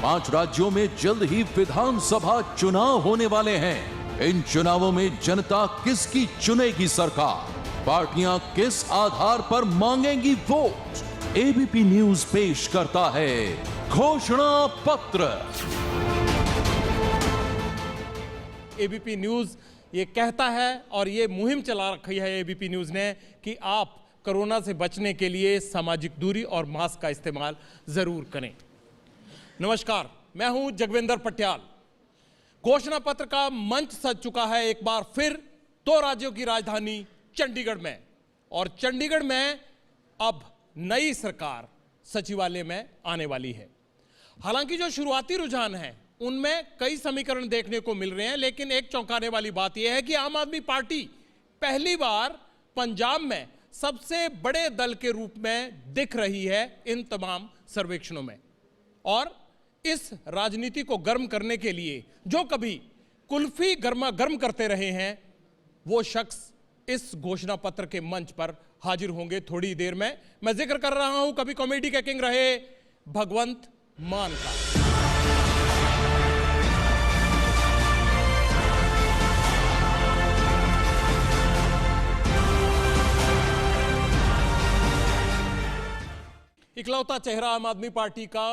5 राज्यों में जल्द ही विधानसभा चुनाव होने वाले हैं। इन चुनावों में जनता किसकी चुनेगी सरकार, पार्टियां किस आधार पर मांगेंगी वोट। एबीपी न्यूज पेश करता है घोषणा पत्र। एबीपी न्यूज ये कहता है और ये मुहिम चला रखी है एबीपी न्यूज ने कि आप कोरोना से बचने के लिए सामाजिक दूरी और मास्क का इस्तेमाल जरूर करें। नमस्कार, मैं हूं जगविंदर पटियाल। घोषणा पत्र का मंच सज चुका है एक बार फिर 2 राज्यों की राजधानी चंडीगढ़ में, और चंडीगढ़ में अब नई सरकार सचिवालय में आने वाली है। हालांकि जो शुरुआती रुझान है उनमें कई समीकरण देखने को मिल रहे हैं, लेकिन एक चौंकाने वाली बात यह है कि आम आदमी पार्टी पहली बार पंजाब में सबसे बड़े दल के रूप में दिख रही है इन तमाम सर्वेक्षणों में। और इस राजनीति को गर्म करने के लिए जो कभी कुल्फी गर्मा गर्म करते रहे हैं, वो शख्स इस घोषणा पत्र के मंच पर हाजिर होंगे थोड़ी देर में। मैं जिक्र कर रहा हूं कभी कॉमेडी के किंग रहे भगवंत मान का। इकलौता चेहरा आम आदमी पार्टी का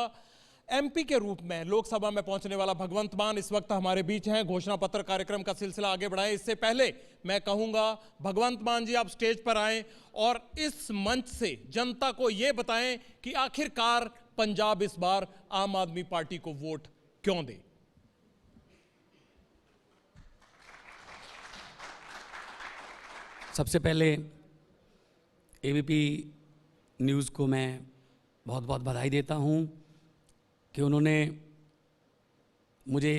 एमपी के रूप में लोकसभा में पहुंचने वाला भगवंत मान इस वक्त हमारे बीच हैं। घोषणा पत्र कार्यक्रम का सिलसिला आगे बढ़ाएं, इससे पहले मैं कहूंगा भगवंत मान जी आप स्टेज पर आएं और इस मंच से जनता को यह बताएं कि आखिरकार पंजाब इस बार आम आदमी पार्टी को वोट क्यों दे। सबसे पहले एबीपी न्यूज़ को मैं बहुत बहुत बधाई देता हूं कि उन्होंने मुझे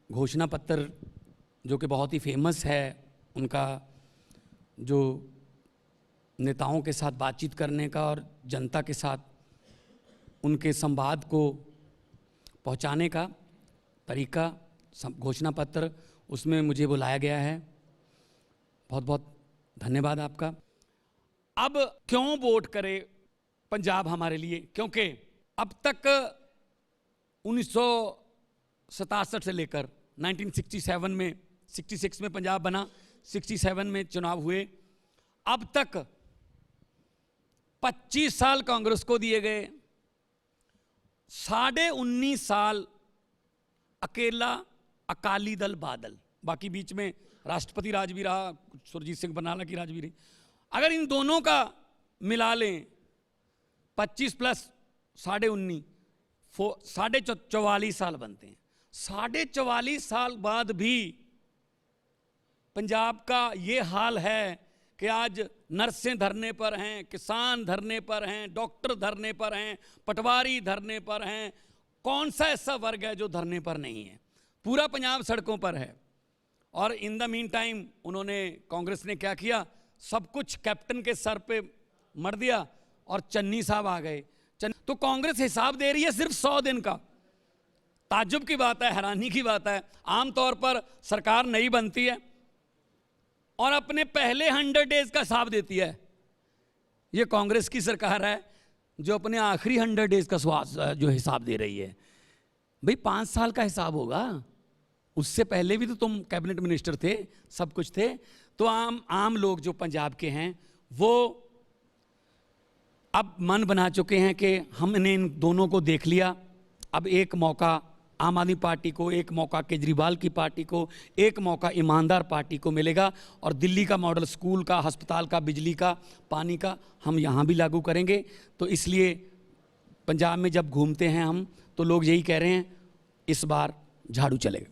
घोषणा पत्र जो कि बहुत ही फेमस है, उनका जो नेताओं के साथ बातचीत करने का और जनता के साथ उनके संवाद को पहुंचाने का तरीका, घोषणा पत्र, उसमें मुझे बुलाया गया है। बहुत बहुत धन्यवाद आपका। अब क्यों वोट करे पंजाब हमारे लिए? क्योंकि अब तक 1967 से लेकर 1967 में 66 में पंजाब बना, 67 में चुनाव हुए, अब तक 25 साल कांग्रेस को दिए गए, 19.5 साल अकेला अकाली दल बादल, बाकी बीच में राष्ट्रपति राज भी रहा, सुरजीत सिंह बरनाला की राज भी रही। अगर इन दोनों का मिला लें 25 प्लस 19.5 44 साल बनते हैं। 44 साल बाद भी पंजाब का ये हाल है कि आज नर्सें धरने पर हैं, किसान धरने पर हैं, डॉक्टर धरने पर हैं, पटवारी धरने पर हैं। कौन सा ऐसा वर्ग है जो धरने पर नहीं है? पूरा पंजाब सड़कों पर है। और इन द मीन टाइम उन्होंने, कांग्रेस ने क्या किया? सब कुछ कैप्टन के सर पे मर दिया और चन्नी साहब आ गए। तो कांग्रेस हिसाब दे रही है सिर्फ 100 दिन का। ताज्जुब की बात है, हैरानी की बात है। आमतौर पर सरकार नई बनती है और अपने पहले 100 डेज का हिसाब देती है। ये कांग्रेस की सरकार है जो अपने आखिरी 100 डेज का जो हिसाब दे रही है। भाई 5 साल का हिसाब होगा, उससे पहले भी तो तुम कैबिनेट मिनिस्टर थे, सब कुछ थे। तो आम लोग जो पंजाब के हैं वो अब मन बना चुके हैं कि हमने इन दोनों को देख लिया। अब एक मौका आम आदमी पार्टी को, एक मौका केजरीवाल की पार्टी को, एक मौका ईमानदार पार्टी को मिलेगा। और दिल्ली का मॉडल स्कूल का, अस्पताल का, बिजली का, पानी का हम यहाँ भी लागू करेंगे। तो इसलिए पंजाब में जब घूमते हैं हम तो लोग यही कह रहे हैं इस बार झाड़ू चलेगा।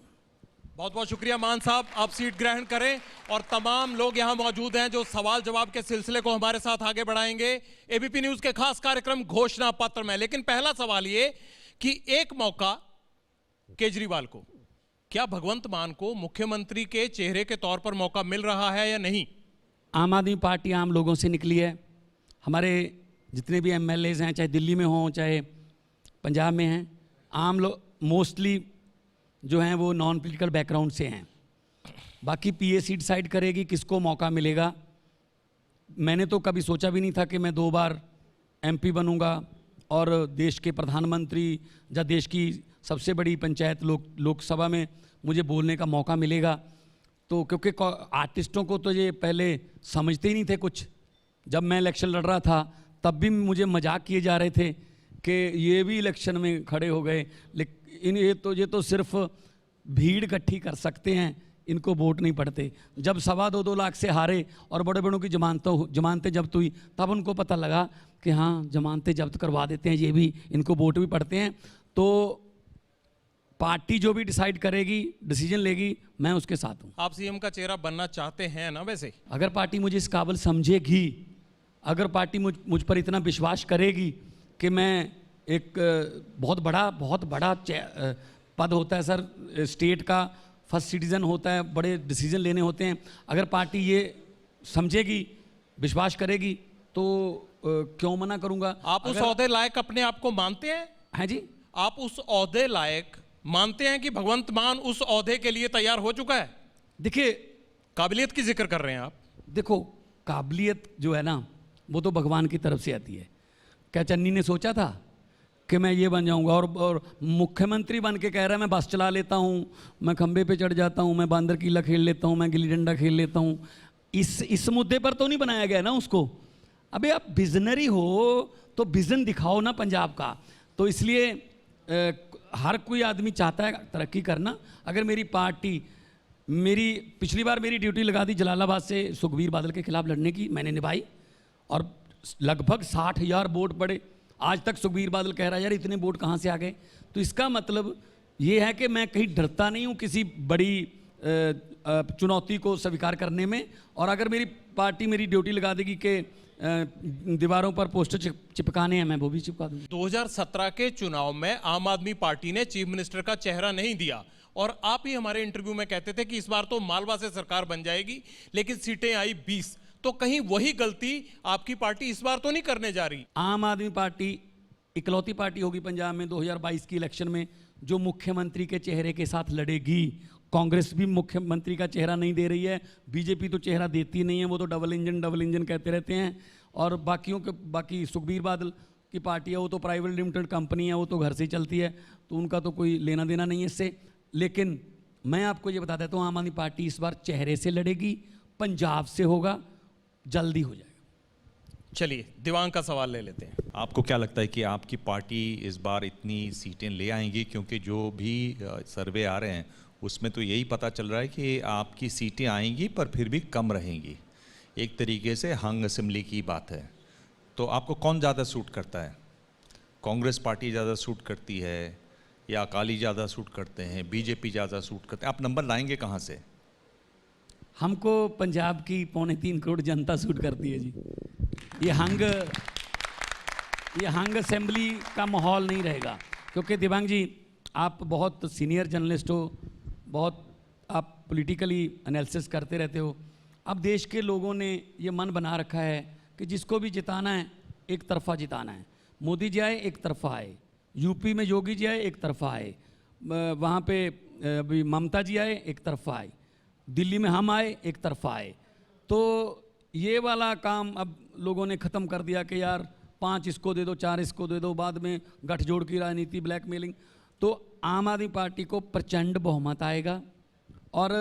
बहुत बहुत शुक्रिया मान साहब, आप सीट ग्रहण करें। और तमाम लोग यहां मौजूद हैं जो सवाल जवाब के सिलसिले को हमारे साथ आगे बढ़ाएंगे एबीपी न्यूज के खास कार्यक्रम घोषणा पत्र में। लेकिन पहला सवाल ये कि एक मौका केजरीवाल को, क्या भगवंत मान को मुख्यमंत्री के चेहरे के तौर पर मौका मिल रहा है या नहीं? आम आदमी पार्टी आम लोगों से निकली है। हमारे जितने भी एमएलएज हैं, चाहे दिल्ली में हों चाहे पंजाब में हैं, आम लोग मोस्टली जो हैं वो नॉन पॉलिटिकल बैकग्राउंड से हैं। बाकी पीए सीट साइड करेगी किसको मौका मिलेगा। मैंने तो कभी सोचा भी नहीं था कि मैं 2 बार एमपी बनूंगा और देश के प्रधानमंत्री या देश की सबसे बड़ी पंचायत लोकसभा में मुझे बोलने का मौका मिलेगा, तो क्योंकि आर्टिस्टों को तो ये पहले समझते ही नहीं थे कुछ। जब मैं इलेक्शन लड़ रहा था तब भी मुझे मजाक किए जा रहे थे कि ये भी इलेक्शन में खड़े हो गए, लेकिन ये तो सिर्फ भीड़ इकट्ठी कर सकते हैं, इनको वोट नहीं पड़ते। जब 2.25 लाख से हारे और बड़े बड़ों की जमानतें जब्त हुई, तब उनको पता लगा कि हाँ जमानतें जब्त करवा देते हैं, ये भी, इनको वोट भी पड़ते हैं। तो पार्टी जो भी डिसाइड करेगी, डिसीजन लेगी, मैं उसके साथ हूँ। आप सीएम का चेहरा बनना चाहते हैं ना? वैसे अगर पार्टी मुझे इस काबिल समझेगी, अगर पार्टी मुझ पर इतना विश्वास करेगी कि मैं एक बहुत बड़ा पद होता है सर, स्टेट का फर्स्ट सिटीजन होता है, बड़े डिसीजन लेने होते हैं, अगर पार्टी ये समझेगी, विश्वास करेगी, तो क्यों मना करूंगा। आप उस ओहदे लायक अपने आप को मानते हैं? हैं जी, आप उस ओहदे लायक मानते हैं कि भगवंत मान उस ओहदे के लिए तैयार हो चुका है? देखिए, काबिलियत की जिक्र कर रहे हैं आप। देखो, काबिलियत जो है ना, वो तो भगवान की तरफ से आती है। क्या चन्नी ने सोचा था कि मैं ये बन जाऊंगा? और मुख्यमंत्री बन के कह रहा है मैं बस चला लेता हूँ, मैं खंबे पे चढ़ जाता हूँ, मैं बांदर कीला खेल लेता हूँ, मैं गिल्ली डंडा खेल लेता हूँ। इस मुद्दे पर तो नहीं बनाया गया ना उसको। अबे आप विजनरी हो तो विजन दिखाओ ना पंजाब का। तो इसलिए हर कोई आदमी चाहता है तरक्की करना। अगर मेरी पार्टी, पिछली बार मेरी ड्यूटी लगा दी जलालाबाद से सुखबीर बादल के खिलाफ लड़ने की, मैंने निभाई और लगभग 60,000 वोट पड़े। आज तक सुखबीर बादल कह रहा है यार इतने वोट कहाँ से आ गए। तो इसका मतलब ये है कि मैं कहीं डरता नहीं हूँ किसी बड़ी चुनौती को स्वीकार करने में। और अगर मेरी पार्टी मेरी ड्यूटी लगा देगी कि दीवारों पर पोस्टर चिपकाने हैं, मैं वो भी चिपका दूंगा। 2017 के चुनाव में आम आदमी पार्टी ने चीफ मिनिस्टर का चेहरा नहीं दिया और आप ही हमारे इंटरव्यू में कहते थे कि इस बार तो मालवा से सरकार बन जाएगी, लेकिन सीटें आई 20। तो कहीं वही गलती आपकी पार्टी इस बार तो नहीं करने जा रही? आम आदमी पार्टी इकलौती पार्टी होगी पंजाब में 2022 की इलेक्शन में जो मुख्यमंत्री के चेहरे के साथ लड़ेगी। कांग्रेस भी मुख्यमंत्री का चेहरा नहीं दे रही है, बीजेपी तो चेहरा देती नहीं है, वो तो डबल इंजन कहते रहते हैं। और बाकी सुखबीर बादल की पार्टी है, वो तो प्राइवेट लिमिटेड कंपनी है, वो तो घर से ही चलती है, तो उनका तो कोई लेना देना नहीं है इससे। लेकिन मैं आपको ये बता देता हूँ, आम आदमी पार्टी इस बार चेहरे से लड़ेगी, पंजाब से होगा, जल्दी हो जाएगा। चलिए दिवांग का सवाल ले लेते हैं। आपको क्या लगता है कि आपकी पार्टी इस बार इतनी सीटें ले आएंगी? क्योंकि जो भी सर्वे आ रहे हैं उसमें तो यही पता चल रहा है कि आपकी सीटें आएंगी पर फिर भी कम रहेंगी। एक तरीके से हंग असेंबली की बात है। तो आपको कौन ज़्यादा सूट करता है? कांग्रेस पार्टी ज़्यादा सूट करती है या अकाली ज़्यादा सूट करते हैं, बीजेपी ज़्यादा सूट करते हैं? आप नंबर लाएंगे कहाँ से? हमको पंजाब की 3.25 करोड़ जनता सूट करती है जी। ये हंग असेंबली का माहौल नहीं रहेगा। क्योंकि दिव्यांग जी, आप बहुत सीनियर जर्नलिस्ट हो, बहुत आप पॉलिटिकली एनालिसिस करते रहते हो। अब देश के लोगों ने ये मन बना रखा है कि जिसको भी जिताना है एक तरफा जिताना है। मोदी जी आए एक तरफा आए, यूपी में योगी जी आए एक तरफा आए, वहाँ पे अभी ममता जी आए एक तरफा आए, दिल्ली में हम आए एक तरफा आए। तो ये वाला काम अब लोगों ने ख़त्म कर दिया कि यार 5 इसको दे दो, 4 इसको दे दो, बाद में गठजोड़ की राजनीति, ब्लैकमेलिंग। तो आम आदमी पार्टी को प्रचंड बहुमत आएगा। और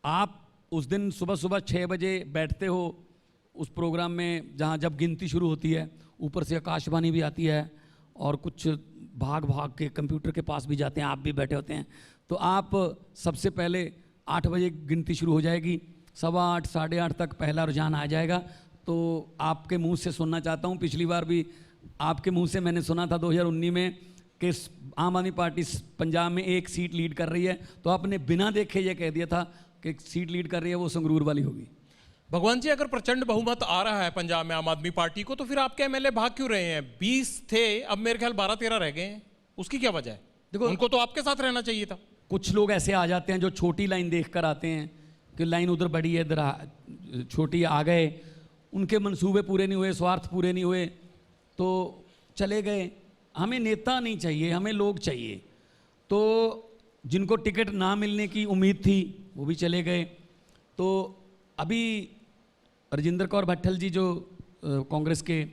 आप उस दिन सुबह सुबह 6 बजे बैठते हो उस प्रोग्राम में जहाँ जब गिनती शुरू होती है, ऊपर से आकाशवाणी भी आती है और कुछ भाग के कंप्यूटर के पास भी जाते हैं, आप भी बैठे होते हैं। तो आप सबसे पहले 8 बजे गिनती शुरू हो जाएगी, 8:15 8:30 तक पहला रुझान आ जाएगा। तो आपके मुंह से सुनना चाहता हूं, पिछली बार भी आपके मुंह से मैंने सुना था 2019 में कि आम आदमी पार्टी पंजाब में 1 सीट लीड कर रही है, तो आपने बिना देखे ये कह दिया था कि सीट लीड कर रही है वो संगरूर वाली होगी। भगवान जी, अगर प्रचंड बहुमत आ रहा है पंजाब में आम आदमी पार्टी को, तो फिर आपके एमएलए भाग क्यों रहे हैं? 20 थे, अब मेरे ख्याल 12-13 रह गए हैं, उसकी क्या वजह है? देखो, उनको तो आपके साथ रहना चाहिए था। कुछ लोग ऐसे आ जाते हैं जो छोटी लाइन देख कर आते हैं कि लाइन उधर बड़ी है, इधर छोटी, आ गए, उनके मंसूबे पूरे नहीं हुए, स्वार्थ पूरे नहीं हुए तो चले गए। हमें नेता नहीं चाहिए, हमें लोग चाहिए। तो जिनको टिकट ना मिलने की उम्मीद थी वो भी चले गए। तो अभी राजेंद्र कौर भट्टल जी जो कांग्रेस के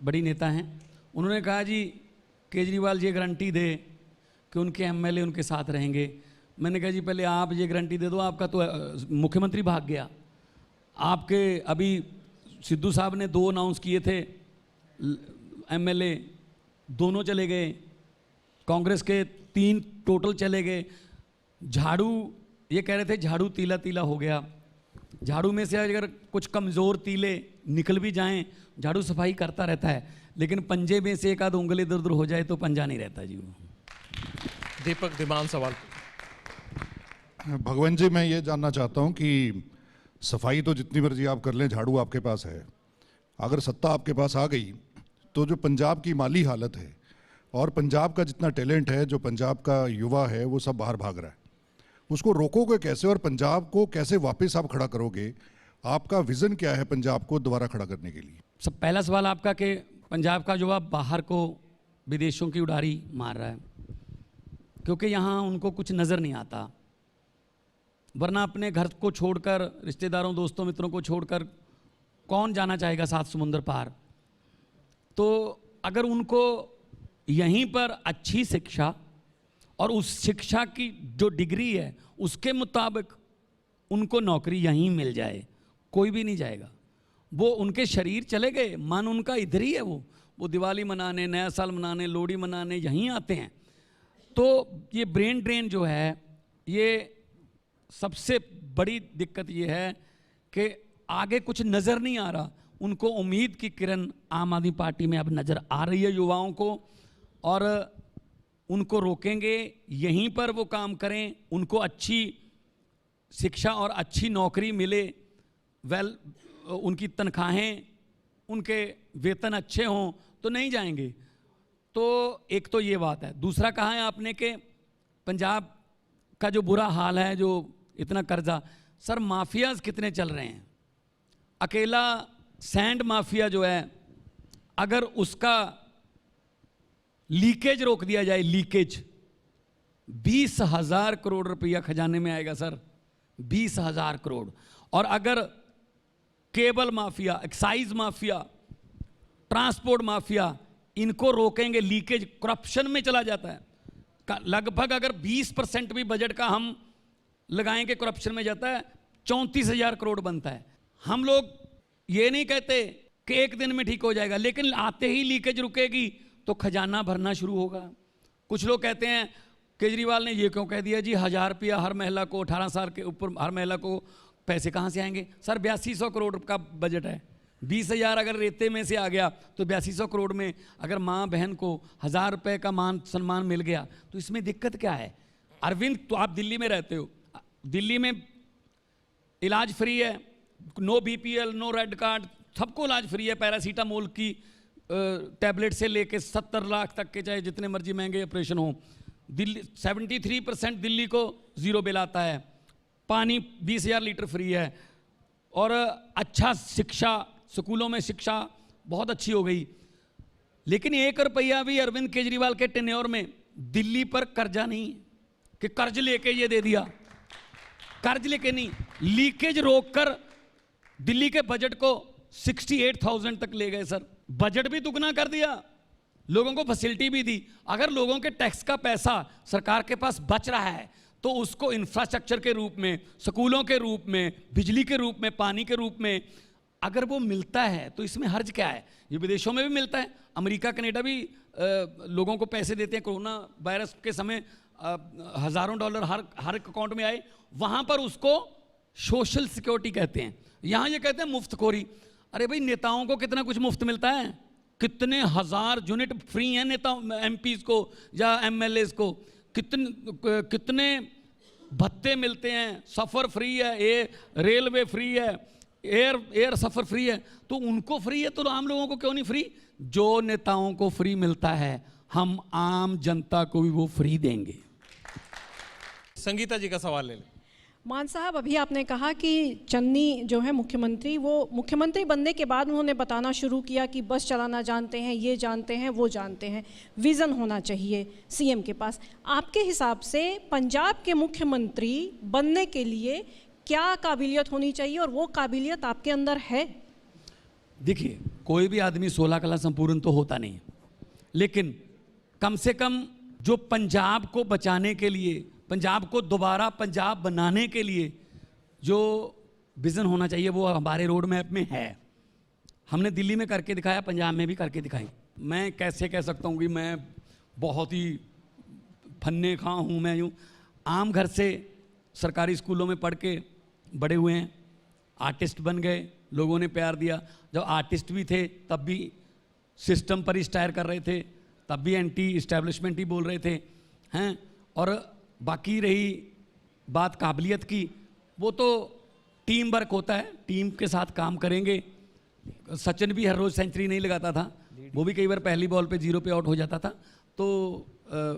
बड़ी नेता हैं, उन्होंने कहा जी केजरीवाल जी गारंटी दे कि उनके एमएलए उनके साथ रहेंगे। मैंने कहा जी पहले आप ये गारंटी दे दो, आपका तो मुख्यमंत्री भाग गया, आपके अभी सिद्धू साहब ने 2 अनाउंस किए थे, एमएलए दोनों चले गए, कांग्रेस के 3 टोटल चले गए। झाड़ू ये कह रहे थे झाड़ू तीला तीला हो गया, झाड़ू में से अगर कुछ कमज़ोर तीले निकल भी जाएं, झाड़ू सफाई करता रहता है, लेकिन पंजे में से एक आध उंगली इधर उधर हो जाए तो पंजा नहीं रहता जी वो। दीपक दिमान सवाल। भगवंत जी, मैं ये जानना चाहता हूँ कि सफाई तो जितनी मर्जी आप कर लें, झाड़ू आपके पास है, अगर सत्ता आपके पास आ गई तो जो पंजाब की माली हालत है और पंजाब का जितना टैलेंट है, जो पंजाब का युवा है, वो सब बाहर भाग रहा है, उसको रोकोगे कैसे और पंजाब को कैसे वापस आप खड़ा करोगे? आपका विजन क्या है पंजाब को दोबारा खड़ा करने के लिए? सब पहला सवाल आपका कि पंजाब का युवा बाहर को विदेशों की उड़ारी मार रहा है, क्योंकि यहाँ उनको कुछ नज़र नहीं आता, वरना अपने घर को छोड़कर, रिश्तेदारों दोस्तों मित्रों को छोड़कर कौन जाना चाहेगा 7 समुंदर पार। तो अगर उनको यहीं पर अच्छी शिक्षा और उस शिक्षा की जो डिग्री है उसके मुताबिक उनको नौकरी यहीं मिल जाए, कोई भी नहीं जाएगा। वो उनके शरीर चले गए, मन उनका इधर ही है, वो दिवाली मनाने, नया साल मनाने, लोहड़ी मनाने यहीं आते हैं। तो ये ब्रेन ड्रेन जो है, ये सबसे बड़ी दिक्कत ये है कि आगे कुछ नज़र नहीं आ रहा। उनको उम्मीद की किरण आम आदमी पार्टी में अब नज़र आ रही है युवाओं को, और उनको रोकेंगे, यहीं पर वो काम करें, उनको अच्छी शिक्षा और अच्छी नौकरी मिले, उनकी तनख्वाहें, उनके वेतन अच्छे हों तो नहीं जाएंगे। तो एक तो ये बात है। दूसरा कहा है आपने कि पंजाब का जो बुरा हाल है, जो इतना कर्जा, सर माफियाज कितने चल रहे हैं। अकेला सैंड माफिया जो है, अगर उसका लीकेज रोक दिया जाए, लीकेज 20,000 करोड़ रुपया खजाने में आएगा सर, 20,000 करोड़। और अगर cable mafia, excise mafia, transport mafia, इनको रोकेंगे, लीकेज करप्शन में चला जाता है। लगभग अगर 20% भी बजट का हम लगाएंगे करप्शन में जाता है, 34,000 करोड़ बनता है। हम लोग ये नहीं कहते कि एक दिन में ठीक हो जाएगा, लेकिन आते ही लीकेज रुकेगी तो खजाना भरना शुरू होगा। कुछ लोग कहते हैं केजरीवाल ने ये क्यों कह दिया जी 1,000 रुपया हर महिला को, 18 साल के ऊपर हर महिला को, पैसे कहाँ से आएंगे? सर 8200 करोड़ का बजट है, 20,000 अगर रेते में से आ गया तो 8200 करोड़ में अगर माँ बहन को 1,000 रुपये का मान सम्मान मिल गया तो इसमें दिक्कत क्या है? अरविंद, तो आप दिल्ली में रहते हो, दिल्ली में इलाज फ्री है, no BPL, no red card, सबको इलाज फ्री है। पैरासीटामोल की टैबलेट से लेके 70 लाख तक के चाहे जितने मर्जी महंगे ऑपरेशन हो। दिल्ली 73% दिल्ली को ज़ीरो बिल आता है, पानी 20,000 लीटर फ्री है, और अच्छा शिक्षा, स्कूलों में शिक्षा बहुत अच्छी हो गई। लेकिन 1 रुपया भी अरविंद केजरीवाल के टेन्योर में दिल्ली पर कर्जा नहीं कि कर्ज लेके ये दे दिया, कर्ज लेके नहीं, लीकेज रोककर दिल्ली के बजट को 68,000 तक ले गए सर। बजट भी दुगना कर दिया, लोगों को फैसिलिटी भी दी। अगर लोगों के टैक्स का पैसा सरकार के पास बच रहा है तो उसको इंफ्रास्ट्रक्चर के रूप में, स्कूलों के रूप में, बिजली के रूप में, पानी के रूप में अगर वो मिलता है तो इसमें हर्ज क्या है? ये विदेशों में भी मिलता है, अमेरिका कनाडा भी लोगों को पैसे देते हैं। कोरोना वायरस के समय हज़ारों डॉलर हर अकाउंट में आए, वहाँ पर उसको सोशल सिक्योरिटी कहते हैं, यहाँ ये कहते हैं मुफ्तखोरी। अरे भाई, नेताओं को कितना कुछ मुफ्त मिलता है, कितने 1000 यूनिट फ्री हैं नेताओं, MPs को या MLAs को, कितने भत्ते मिलते हैं, सफ़र फ्री है, रेलवे फ्री है, एयर सफ़र फ्री है, तो उनको फ्री है तो आम लोगों को क्यों नहीं फ्री? जो नेताओं को फ्री मिलता है हम आम जनता को भी वो फ्री देंगे। संगीता जी का सवाल ले लें। मान साहब, अभी आपने कहा कि चन्नी जो है मुख्यमंत्री, वो मुख्यमंत्री बनने के बाद उन्होंने बताना शुरू किया कि बस चलाना जानते हैं, ये जानते हैं, वो जानते हैं, विज़न होना चाहिए सीएम के पास। आपके हिसाब से पंजाब के मुख्यमंत्री बनने के लिए क्या काबिलियत होनी चाहिए और वो काबिलियत आपके अंदर है? देखिए, कोई भी आदमी 16 कला संपूर्ण तो होता नहीं, लेकिन कम से कम जो पंजाब को बचाने के लिए, पंजाब को दोबारा पंजाब बनाने के लिए जो विजन होना चाहिए वो हमारे रोड मैप में है। हमने दिल्ली में करके दिखाया, पंजाब में भी करके दिखाई। मैं कैसे कह सकता हूँ कि मैं बहुत ही फन्ने खां हूँ। मैं यूँ आम घर से सरकारी स्कूलों में पढ़ के बड़े हुए हैं, आर्टिस्ट बन गए, लोगों ने प्यार दिया। जब आर्टिस्ट भी थे तब भी सिस्टम पर ही स्टायर कर रहे थे, तब भी एंटी इस्टेब्लिशमेंट ही बोल रहे थे हैं। और बाकी रही बात काबिलियत की, वो तो टीम वर्क होता है, टीम के साथ काम करेंगे। सचिन भी हर रोज़ सेंचुरी नहीं लगाता था, वो भी कई बार पहली बॉल पे 0 पे आउट हो जाता था। तो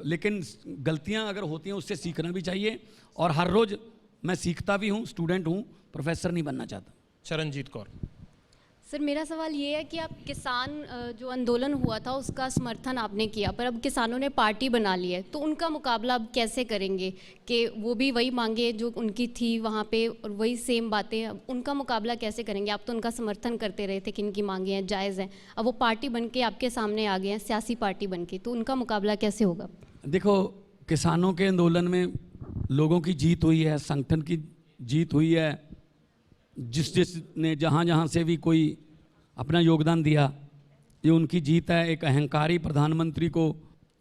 लेकिन गलतियां अगर होती हैं उससे सीखना भी चाहिए, और हर रोज़ मैं सीखता भी हूँ, स्टूडेंट हूँ, प्रोफेसर नहीं बनना चाहता। चरणजीत कौर। सर मेरा सवाल ये है कि आप किसान जो आंदोलन हुआ था उसका समर्थन आपने किया, पर अब किसानों ने पार्टी बना ली है, तो उनका मुकाबला अब कैसे करेंगे कि वो भी वही मांगे जो उनकी थी वहाँ पे और वही सेम बातें, अब उनका मुकाबला कैसे करेंगे? आप तो उनका समर्थन करते रहे थे कि इनकी मांगे हैं, जायज़ हैं, अब वो पार्टी बन के आपके सामने आ गए हैं, सियासी पार्टी बन के, तो उनका मुकाबला कैसे होगा? देखो, किसानों के आंदोलन में लोगों की जीत हुई है, संगठन की जीत हुई है। जिसने जहाँ जहाँ से भी कोई अपना योगदान दिया, ये उनकी जीत है। एक अहंकारी प्रधानमंत्री को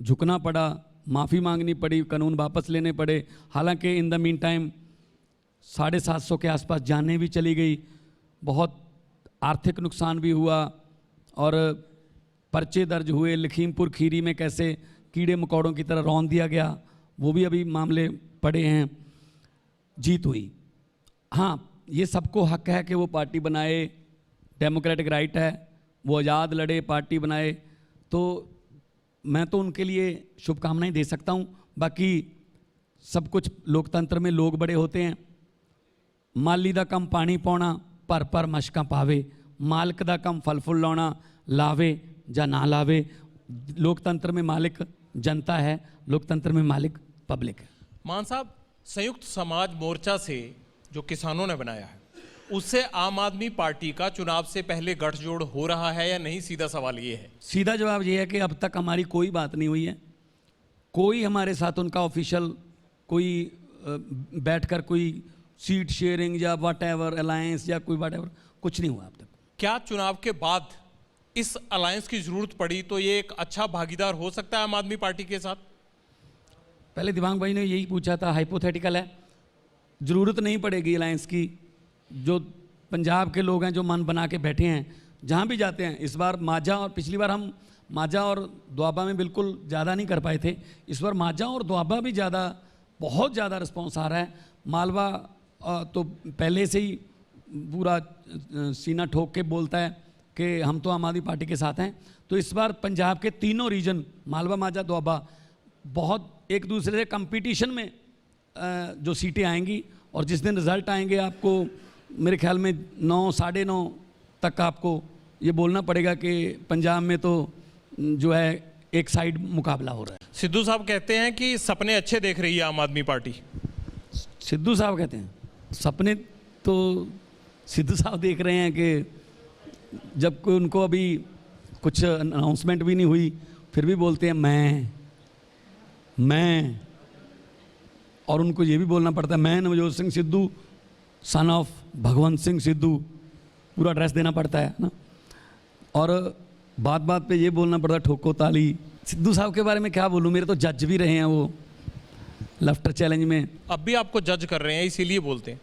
झुकना पड़ा, माफ़ी मांगनी पड़ी, कानून वापस लेने पड़े। हालांकि इन द मीन टाइम 750 के आसपास जानें भी चली गई, बहुत आर्थिक नुकसान भी हुआ, और पर्चे दर्ज हुए। लखीमपुर खीरी में कैसे कीड़े मकोड़ों की तरह रौंद दिया गया, वो भी अभी मामले पड़े हैं। जीत हुई। हाँ, ये सबको हक है कि वो पार्टी बनाए, डेमोक्रेटिक राइट है, वो आज़ाद लड़े, पार्टी बनाए, तो मैं तो उनके लिए शुभकामनाएं दे सकता हूँ। बाकी सब कुछ लोकतंत्र में लोग बड़े होते हैं। माली दा कम पानी पाउणा, पर पर मशकां पावे, मालक दा कम फल फुल लाउणा, लावे या ना लावे। लोकतंत्र में मालिक जनता है, लोकतंत्र में मालिक पब्लिक है। मान साहब, संयुक्त समाज मोर्चा से जो किसानों ने बनाया है, उससे आम आदमी पार्टी का चुनाव से पहले गठजोड़ हो रहा है या नहीं? सीधा सवाल ये है। सीधा जवाब ये है कि अब तक हमारी कोई बात नहीं हुई है। कोई हमारे साथ उनका ऑफिशियल कोई बैठकर कोई सीट शेयरिंग या वट एवर अलायंस या कोई वट एवर कुछ नहीं हुआ अब तक। क्या चुनाव के बाद इस अलायंस की जरूरत पड़ी तो ये एक अच्छा भागीदार हो सकता है आम आदमी पार्टी के साथ? पहले दिवांग भाई ने यही पूछा था, हाइपोथेटिकल है, ज़रूरत नहीं पड़ेगी अलायंस की। जो पंजाब के लोग हैं जो मन बना के बैठे हैं, जहाँ भी जाते हैं, इस बार माझा, और पिछली बार हम माझा और दोआबा में बिल्कुल ज़्यादा नहीं कर पाए थे, इस बार माझा और दोआबा भी ज़्यादा, बहुत ज़्यादा रिस्पॉन्स आ रहा है। मालवा तो पहले से ही पूरा सीना ठोक के बोलता है कि हम तो आम आदमी पार्टी के साथ हैं। तो इस बार पंजाब के तीनों रीजन, मालवा, माझा, दोआबा, बहुत एक दूसरे से कंपटीशन में जो सीटें आएंगी, और जिस दिन रिज़ल्ट आएंगे आपको मेरे ख्याल में 9, 9:30 तक आपको ये बोलना पड़ेगा कि पंजाब में तो जो है एक साइड मुकाबला हो रहा है। सिद्धू साहब कहते हैं कि सपने अच्छे देख रही है आम आदमी पार्टी। सिद्धू साहब कहते हैं सपने, तो सिद्धू साहब देख रहे हैं कि जब कोई उनको अभी कुछ अनाउंसमेंट भी नहीं हुई, फिर भी बोलते हैं मैं, और उनको ये भी बोलना पड़ता है, मैं नवजोत सिंह सिद्धू सन ऑफ भगवंत सिंह सिद्धू, पूरा एड्रेस देना पड़ता है ना। और बात बात पे ये बोलना पड़ता है ठोको ताली। सिद्धू साहब के बारे में क्या बोलूँ, मेरे तो जज भी रहे हैं वो लाफ्टर चैलेंज में। अब भी आपको जज कर रहे हैं, इसीलिए बोलते हैं।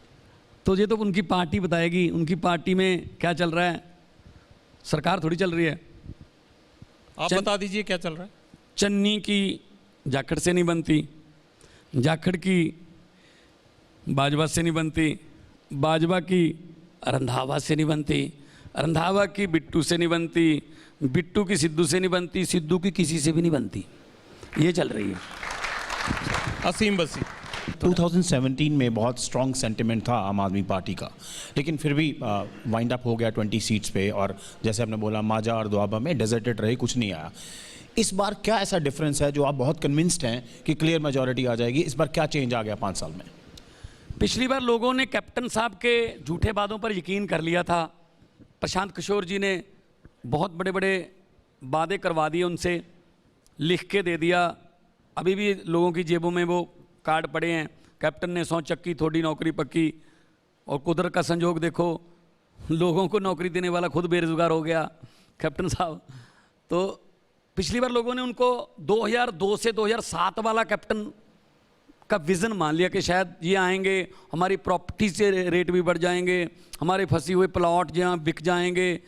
तो ये तो उनकी पार्टी बताएगी, उनकी पार्टी में क्या चल रहा है, सरकार थोड़ी चल रही है। आप बता दीजिए क्या चल रहा है। चन्नी की जाखड़ से नहीं बनती, जाखड़ की बाजवा से नहीं बनती, बाजवा की रंधावा से नहीं बनती, रंधावा की बिट्टू से नहीं बनती, बिट्टू की सिद्धू से नहीं बनती, सिद्धू की किसी से भी नहीं बनती। ये चल रही है। असीम बसी। 2017 में बहुत स्ट्रॉन्ग सेंटिमेंट था आम आदमी पार्टी का, लेकिन फिर भी वाइंड अप हो गया 20 सीट्स पे, और जैसे आपने बोला माझा और दोआबा में डेजर्टेड रहे, कुछ नहीं आया। इस बार क्या ऐसा डिफरेंस है जो आप बहुत कन्विंस्ड हैं कि क्लियर मेजॉरिटी आ जाएगी? इस बार क्या चेंज आ गया 5 साल में? पिछली बार लोगों ने कैप्टन साहब के झूठे वादों पर यकीन कर लिया था। प्रशांत किशोर जी ने बहुत बड़े बड़े वादे करवा दिए, उनसे लिख के दे दिया अभी भी लोगों की जेबों में वो कार्ड पड़े हैं, कैप्टन ने 100 चक्की थोड़ी नौकरी पक्की। और कुदरत का संजोग देखो, लोगों को नौकरी देने वाला खुद बेरोजगार हो गया कैप्टन साहब। तो पिछली बार लोगों ने उनको 2002 से 2007 वाला कैप्टन का विज़न मान लिया कि शायद ये आएंगे, हमारी प्रॉपर्टी से रेट भी बढ़ जाएंगे, हमारे फंसी हुए प्लॉट जहाँ बिक जाएंगे।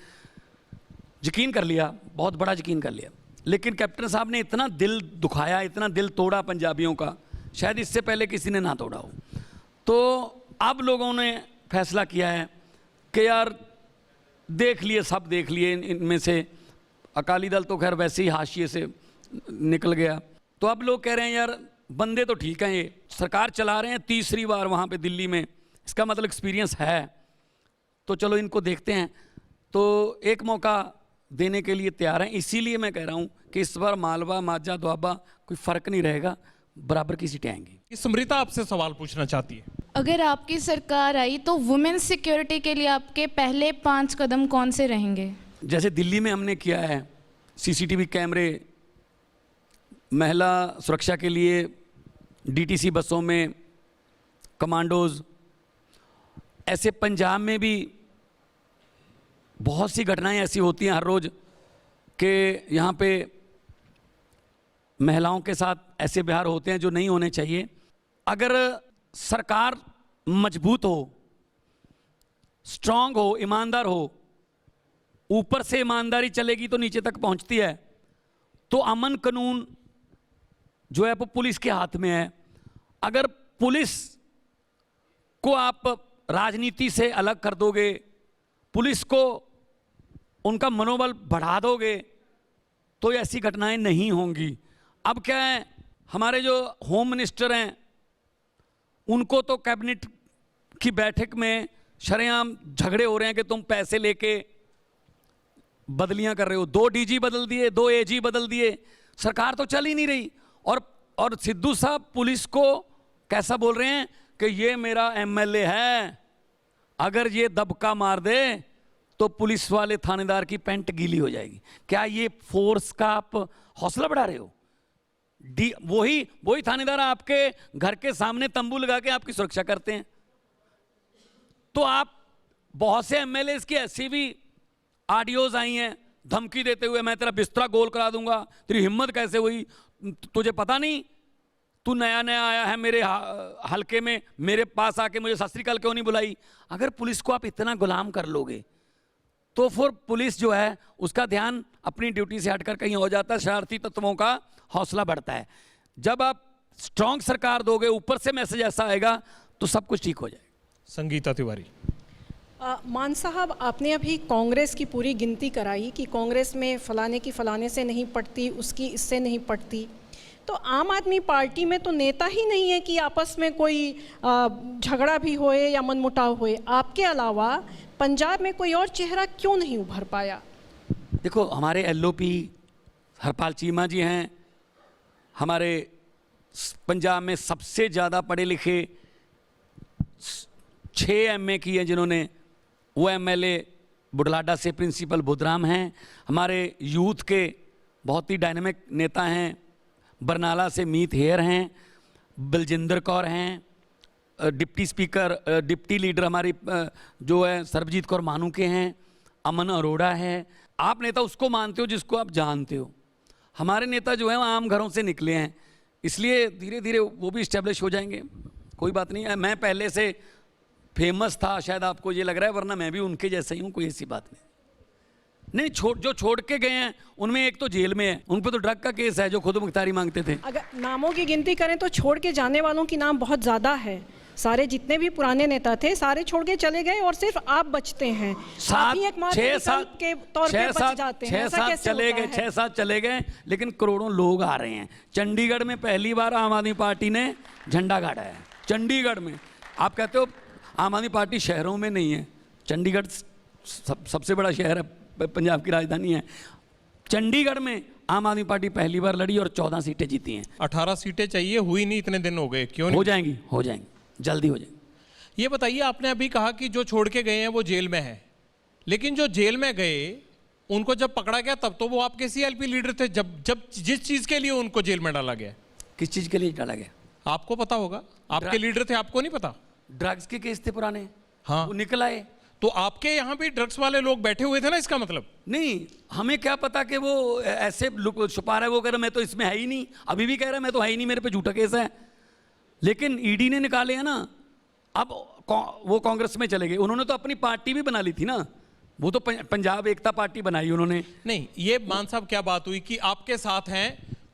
यकीन कर लिया, बहुत बड़ा यकीन कर लिया। लेकिन कैप्टन साहब ने इतना दिल दुखाया, इतना दिल तोड़ा पंजाबियों का, शायद इससे पहले किसी ने ना तोड़ा हो। तो अब लोगों ने फैसला किया है कि यार देख लिए, सब देख लिए, इनमें से अकाली दल तो खैर वैसे ही हाशिए से निकल गया। तो अब लोग कह रहे हैं यार बंदे तो ठीक हैं, ये सरकार चला रहे हैं तीसरी बार वहाँ पे दिल्ली में, इसका मतलब एक्सपीरियंस है, तो चलो इनको देखते हैं। तो एक मौका देने के लिए तैयार हैं। इसीलिए मैं कह रहा हूँ कि इस बार मालवा, माझा, दोआबा कोई फ़र्क नहीं रहेगा, बराबर की सीटें आएंगी। स्मृता आपसे सवाल पूछना चाहती है। अगर आपकी सरकार आई तो वुमेन्स सिक्योरिटी के लिए आपके पहले 5 कदम कौन से रहेंगे? जैसे दिल्ली में हमने किया है, सीसीटीवी कैमरे, महिला सुरक्षा के लिए डीटीसी बसों में कमांडोज। ऐसे पंजाब में भी बहुत सी घटनाएं ऐसी होती हैं हर रोज़ कि यहाँ पे महिलाओं के साथ ऐसे व्यवहार होते हैं जो नहीं होने चाहिए। अगर सरकार मजबूत हो, स्ट्रांग हो, ईमानदार हो, ऊपर से ईमानदारी चलेगी तो नीचे तक पहुंचती है। तो अमन कानून जो है वो पुलिस के हाथ में है। अगर पुलिस को आप राजनीति से अलग कर दोगे, पुलिस को उनका मनोबल बढ़ा दोगे, तो ऐसी घटनाएं नहीं होंगी। अब क्या है, हमारे जो होम मिनिस्टर हैं उनको तो कैबिनेट की बैठक में शरेआम झगड़े हो रहे हैं कि तुम पैसे लेके बदलियां कर रहे हो। 2 डीजी बदल दिए, 2 एजी बदल दिए, सरकार तो चल ही नहीं रही। और सिद्धू साहब पुलिस को कैसा बोल रहे हैं कि ये मेरा एमएलए है, अगर ये दबका मार दे तो पुलिस वाले थानेदार की पैंट गीली हो जाएगी। क्या ये फोर्स का आप हौसला बढ़ा रहे हो? वही थानेदार आपके घर के सामने तंबू लगा के आपकी सुरक्षा करते हैं। तो आप बहुत से एमएलए की ऐसी भी ऑडियोज आई हैं धमकी देते हुए, मैं तेरा बिस्तरा गोल करा दूंगा, तेरी हिम्मत कैसे हुई, तुझे पता नहीं, तू नया नया आया है मेरे हलके में, मेरे पास आके मुझे सत श्री अकाल क्यों नहीं बुलाई। अगर पुलिस को आप इतना गुलाम कर लोगे तो फिर पुलिस जो है उसका ध्यान अपनी ड्यूटी से हटकर कहीं हो जाता है, शरारती तत्वों का हौसला बढ़ता है। जब आप स्ट्रांग सरकार दोगे, ऊपर से मैसेज ऐसा आएगा तो सब कुछ ठीक हो जाएगा। संगीता तिवारी। मान साहब, आपने अभी कांग्रेस की पूरी गिनती कराई कि कांग्रेस में फलाने की फलाने से नहीं पड़ती, उसकी इससे नहीं पड़ती। तो आम आदमी पार्टी में तो नेता ही नहीं है कि आपस में कोई झगड़ा भी होए या मनमुटाव होए। आपके अलावा पंजाब में कोई और चेहरा क्यों नहीं उभर पाया? देखो, हमारे एलओपी हरपाल चीमा जी हैं, हमारे पंजाब में सबसे ज़्यादा पढ़े लिखे 6 एमए की हैं जिन्होंने, वो एमएलए बुढ़लाडा से प्रिंसिपल बुधराम हैं। हमारे यूथ के बहुत ही डायनेमिक नेता हैं, बरनाला से मीत हेयर हैं, बलजिंदर कौर हैं, डिप्टी स्पीकर, डिप्टी लीडर हमारी जो है सरबजीत कौर मानू के हैं, अमन अरोड़ा है। आप नेता उसको मानते हो जिसको आप जानते हो। हमारे नेता जो हैं वो आम घरों से निकले हैं, इसलिए धीरे धीरे वो भी इस्टेब्लिश हो जाएंगे, कोई बात नहीं है। मैं पहले से फेमस था, शायद आपको ये लग रहा है, वरना मैं भी उनके जैसे ही हूँ, कोई ऐसी बात नहीं। जो छोड़ के गए हैं उनमें एक तो जेल में है, उन पर तो ड्रग का केस है जो खुद मुख्तारी मांगते थे। अगर नामों की गिनती करें तो छोड़ के जाने वालों की नाम बहुत ज़्यादा है। सारे जितने भी पुराने नेता थे सारे छोड़ के चले गए और सिर्फ आप बचते हैं। 6-7 चले गए, लेकिन करोड़ों लोग आ रहे हैं। चंडीगढ़ में पहली बार आम आदमी पार्टी ने झंडा गाड़ा है। चंडीगढ़ में आप कहते हो आम आदमी पार्टी शहरों में नहीं है, चंडीगढ़ सबसे बड़ा शहर है, पंजाब की राजधानी है। चंडीगढ़ में आम आदमी पार्टी पहली बार लड़ी और 14 सीटें जीती हैं। 18 सीटें चाहिए, हुई नहीं, इतने दिन हो गए, क्यों नहीं? हो जाएंगी, जल्दी हो जाएंगी। ये बताइए, आपने अभी कहा कि जो छोड़ के गए हैं वो जेल में है, लेकिन जो जेल में गए उनको जब पकड़ा गया तब तो वो आपके सीएलपी लीडर थे, जब जिस चीज के लिए उनको जेल में डाला गया। किस चीज़ के लिए डाला गया? आपको पता होगा, आपके लीडर थे, आपको नहीं पता? ड्रग्स के केस थे पुराने, हाँ, वो निकल आए। तो आपके यहाँ भी ड्रग्स वाले लोग बैठे हुए थे ना, इसका मतलब? नहीं, हमें क्या पता कि वो ऐसे छुपा रहा है, वो कह रहा मैं तो इसमें है ही नहीं, अभी भी कह रहा है मैं तो है ही नहीं, मेरे पे झूठा केस है। लेकिन ईडी ने निकाले हैं ना, अब वो कांग्रेस में चले गए। उन्होंने तो अपनी पार्टी भी बना ली थी ना, वो तो पंजाब एकता पार्टी बनाई उन्होंने। नहीं, ये मान साहब क्या बात हुई कि आपके साथ हैं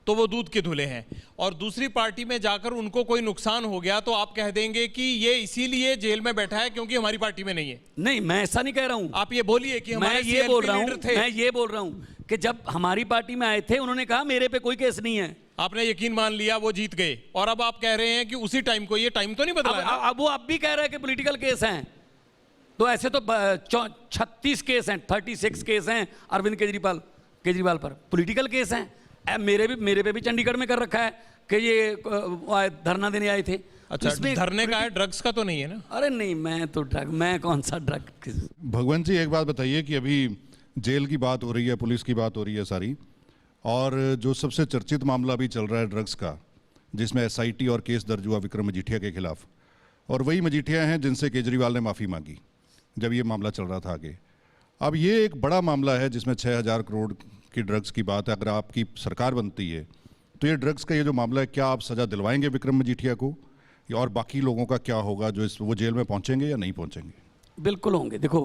तो वो दूध के धुले हैं, और दूसरी पार्टी में जाकर उनको कोई नुकसान हो गया तो आप कह देंगे कि ये इसीलिए जेल में बैठा है क्योंकि हमारी पार्टी में नहीं है? नहीं, मैं ऐसा नहीं कह रहा हूं। आप ये बोलिए कि मैं ये बोल रहा हूं, मैं ये बोल रहा हूं कि जब हमारी पार्टी में आए थे उन्होंने कहा मेरे पे कोई केस नहीं है, आपने यकीन मान लिया, वो जीत गए, और अब आप कह रहे हैं कि उसी टाइम को, ये टाइम तो नहीं बदला है ना? अब वो अब भी कह रहा है कि पॉलिटिकल केस हैं। तो ऐसे तो 36 केस हैं, 36 केस हैं अरविंद केजरीवाल पर, पॉलिटिकल केस हैं। मेरे पे भी चंडीगढ़ में कर रखा है कि ये धरना देने आए थे। अच्छा, धरने का है, ड्रग्स का तो नहीं है ना? अरे नहीं, मैं कौन सा ड्रग। भगवंत जी, एक बात बताइए कि अभी जेल की बात हो रही है, पुलिस की बात हो रही है सारी, और जो सबसे चर्चित मामला अभी चल रहा है ड्रग्स का, जिसमें SIT और केस दर्ज हुआ विक्रम मजीठिया के खिलाफ, और वही मजीठिया हैं जिनसे केजरीवाल ने माफ़ी मांगी जब ये मामला चल रहा था आगे। अब ये एक बड़ा मामला है जिसमें 6000 करोड़ की ड्रग्स की बात है। अगर आपकी सरकार बनती है तो ये ड्रग्स का ये जो मामला है, क्या आप सज़ा दिलवाएंगे विक्रम मजीठिया को, और बाकी लोगों का क्या होगा जो वो जेल में पहुंचेंगे या नहीं पहुंचेंगे? बिल्कुल होंगे। देखो,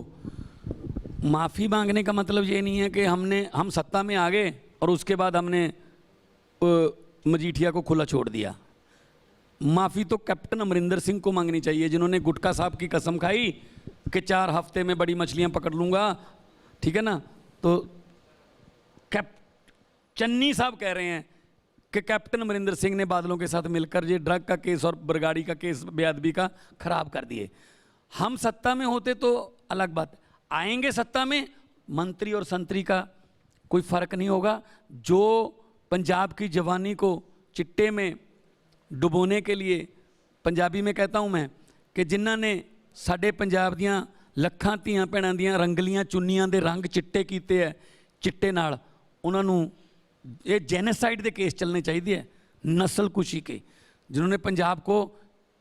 माफ़ी मांगने का मतलब ये नहीं है कि हम सत्ता में आ गए और उसके बाद हमने मजीठिया को खुला छोड़ दिया। माफ़ी तो कैप्टन अमरिंदर सिंह को मांगनी चाहिए, जिन्होंने गुटखा साहब की कसम खाई कि 4 हफ्ते में बड़ी मछलियां पकड़ लूंगा, ठीक है ना। तो चन्नी साहब कह रहे हैं कि कैप्टन अमरिंदर सिंह ने बादलों के साथ मिलकर ये ड्रग का केस और बरगाड़ी का केस बेअदबी का खराब कर दिए। हम सत्ता में होते तो अलग बात, आएंगे सत्ता में, मंत्री और संतरी का कोई फर्क नहीं होगा। जो पंजाब की जवानी को चिट्टे में डुबोने के लिए, पंजाबी में कहता हूं मैं कि जिन्हां ने साडे पंजाब दियां ਲੱਖਾਂ ਧੀਆਂ ਭੈਣਾਂ ਦੀਆਂ ਰੰਗਲੀਆਂ ਚੁੰਨੀਆਂ ਦੇ रंग चिट्टे कीते है, चिट्टे नाल उन्हां नूं ये जेनोसाइड के केस चलने चाहिए, नस्ल कुशी के, जिन्होंने पंजाब को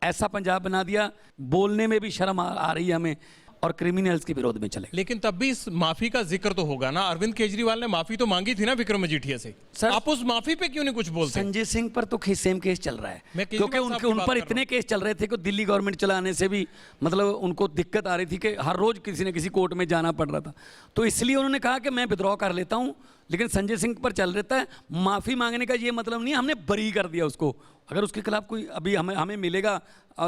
ऐसा पंजाब बना दिया। बोलने में भी शर्म आ रही है हमें, और क्रिमिनल्स के विरोध में चले। लेकिन तब भी इस माफी का जिक्र तो होगा ना। अरविंद केजरीवाल ने माफी तो मांगी थी ना विक्रम मजीठिया से, सर, आप उस माफी पे क्यों नहीं कुछ बोलते? संजय सिंह पर तो सेम केस चल रहा है, क्योंकि उन पर इतने केस चल रहे थे कि दिल्ली गवर्नमेंट चलाने से भी मतलब उनको दिक्कत आ रही थी कि हर रोज किसी न किसी कोर्ट में जाना पड़ रहा था। तो इसलिए उन्होंने कहा कि मैं विद्रॉ कर लेता हूं, लेकिन संजय सिंह पर चल रहता है। माफी मांगने का ये मतलब नहीं है हमने बरी कर दिया उसको। अगर उसके खिलाफ कोई अभी हमें मिलेगा,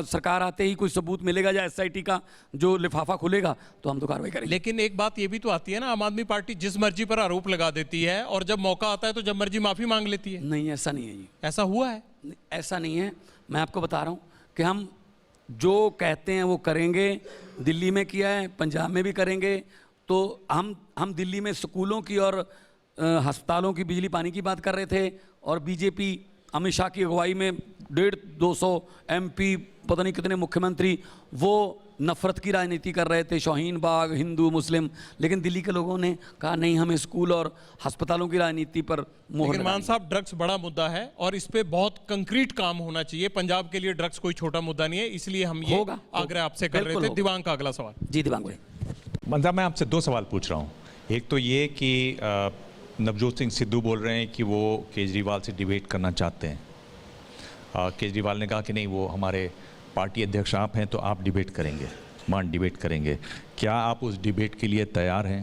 सरकार आते ही कोई सबूत मिलेगा या SIT का जो लिफाफा खुलेगा तो हम तो कार्रवाई करेंगे। लेकिन एक बात ये भी तो आती है ना, आम आदमी पार्टी जिस मर्जी पर आरोप लगा देती है और जब मौका आता है तो जब मर्जी माफी मांग लेती है। नहीं, ऐसा नहीं है जी, ऐसा हुआ है? ऐसा नहीं है। मैं आपको बता रहा हूँ कि हम जो कहते हैं वो करेंगे। दिल्ली में किया है, पंजाब में भी करेंगे। तो हम दिल्ली में स्कूलों की और अस्पतालों की बिजली पानी की बात कर रहे थे, और बीजेपी अमित शाह की अगुवाई में 150-200 MP, पता नहीं कितने मुख्यमंत्री, वो नफरत की राजनीति कर रहे थे, शाहीन बाग, हिंदू मुस्लिम। लेकिन दिल्ली के लोगों ने कहा नहीं, हमें स्कूल और अस्पतालों की राजनीति पर मोहर। लेकिन मान साहब, ड्रग्स बड़ा मुद्दा है और इस पे बहुत कंक्रीट काम होना चाहिए। पंजाब के लिए ड्रग्स कोई छोटा मुद्दा नहीं है, इसलिए हम ये आग्रह आपसे कर रहे थे। दिवांग का अगला सवाल। जी दिवांग भाई। मंदा, मैं आपसे 2 सवाल पूछ रहा हूँ। एक तो ये कि नवजोत सिंह सिद्धू बोल रहे हैं कि वो केजरीवाल से डिबेट करना चाहते हैं। केजरीवाल ने कहा कि नहीं, वो हमारे पार्टी अध्यक्ष आप हैं तो आप डिबेट करेंगे, मान डिबेट करेंगे। क्या आप उस डिबेट के लिए तैयार हैं?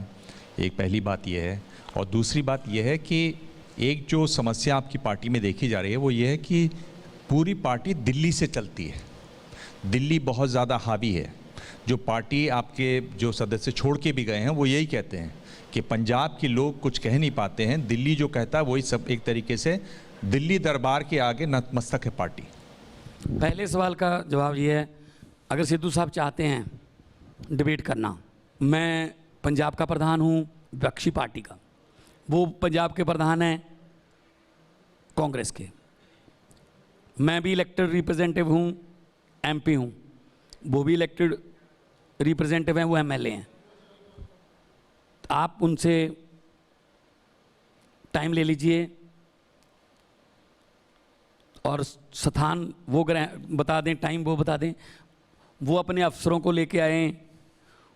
एक पहली बात यह है। और दूसरी बात यह है कि एक जो समस्या आपकी पार्टी में देखी जा रही है वो ये है कि पूरी पार्टी दिल्ली से चलती है, दिल्ली बहुत ज़्यादा हावी है। जो पार्टी आपके जो सदस्य छोड़ के भी गए हैं वो यही कहते हैं कि पंजाब के लोग कुछ कह नहीं पाते हैं, दिल्ली जो कहता है वही सब, एक तरीके से दिल्ली दरबार के आगे नतमस्तक है पार्टी। पहले सवाल का जवाब ये है, अगर सिद्धू साहब चाहते हैं डिबेट करना, मैं पंजाब का प्रधान हूँ विपक्षी पार्टी का, वो पंजाब के प्रधान हैं कांग्रेस के, मैं भी इलेक्टेड रिप्रेजेंटेटिव हूँ, MP हूँ, वो भी इलेक्टेड रिप्रेजेंटेटिव हैं, वो MLA हैं। आप उनसे टाइम ले लीजिए और स्थान वो बता दें, टाइम वो बता दें। वो अपने अफसरों को लेके आए,